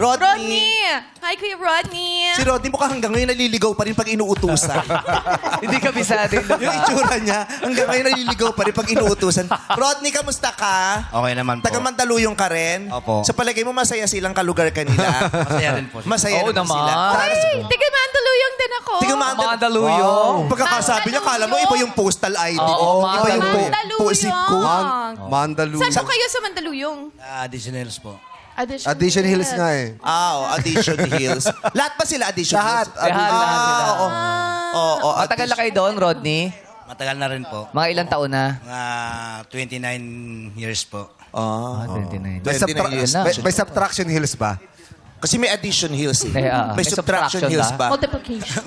Rodney! Hi, Kuya Rodney! Si Rodney mukhang hanggang ngayon naliligaw pa rin pag inuutusan. Hindi ka bisado yung Yung itsura niya, hanggang ngayon naliligaw pa rin pag inuutusan. Rodney, kamusta ka? Okay naman po. Taga Mandaluyong ka rin? Opo. Sa palagay mo, masaya silang kalugar kanila? Masaya rin po. Masaya Oo naman naman. sila. Ay, tiga Mandaluyong din ako. Tiga Mandaluyong. Pagkakasabi niya, kala mo iba yung postal ID. Oo, iba yung zip code. Mandaluyong. Saan po kayo sa Mandaluyong? Additionals po. Addition Hills nga eh. Addition Hills. Lahat ba sila Addition Lahat. Hills? Lahat sila. Oo. Oo, Matagal na kayo doon, Rodney? Matagal na rin po. Mga ilang taon na? Mga 29 years po. 29. May, 29 years. may subtraction hills ba? Kasi may Addition Hills eh. Eh, May Subtraction Hills ba? Multiplication.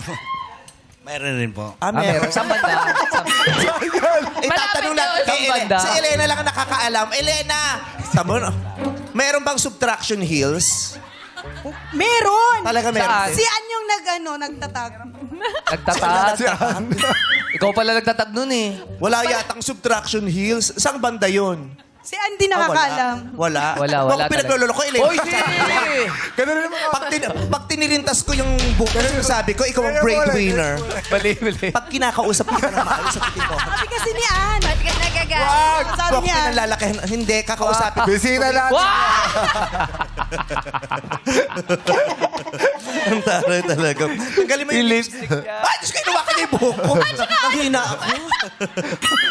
Mayroon rin po. Meron. Saan banda? Itatanong lang. Saan banda? Si Elena lang ang nakakaalam. Elena! Tamo na. Meron bang Subtraction Hills? Meron! Talaga meron. Saan? din? Si Ann yung nagtatag. Nagtatag. Ikaw pala nagtatag nun eh. Wala yatang Subtraction Hills. Saan banda yun? Si Ann di nakakaalam. Wala. Wala Kung talaga. pinagloloko ko, Elena. Oy, hindi! Ganun naman. Pag tinirintas ko yung book, sabi ko, ikaw ang breadwinner. Mali. Pag kinakausap kita ng maayos sa pitin ko, Sabi kasi ni Ann. Ba't ka nagagalit? Sabi huwag niya. pinalalakihan. Hindi, kakausapin ko. Bisita natin. Ang taray talaga. Tanggalin mo yung Yung lipstick. lipstick niya. Ay, Diyos ko, inuwa ka na yung buhok ko. Mahina ako.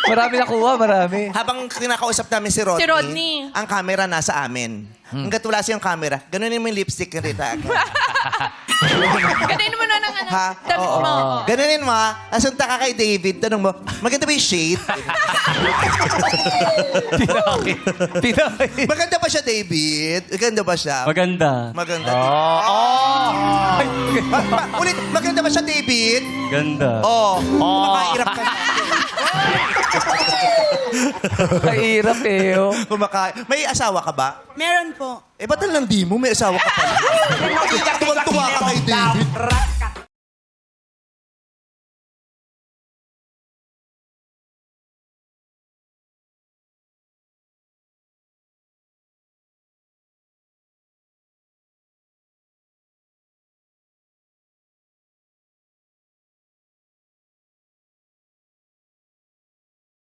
Marami nakuha, marami. Habang kinakausap namin si Rodney, Si Rodney. ang camera nasa amin. Hanggat wala siyang camera, ganunin mo yung lipstick ni Rita. Ganayin mo na ng ano. Ha? Damit Oo. mo. Ganunin mo, ha? Asunta ka kay David, tanong mo, maganda ba yung shade? Pinaki. Maganda ba siya, David? Maganda ba siya? Maganda. Maganda. Ulit, maganda ba siya, David? Ganda. Oo. Kumakairap ka na. Kahirap eh. Oh. May asawa ka ba? Meron po. Eh, ba't lang di mo? May asawa ka pala. Tuwang-tuwa ka kay David.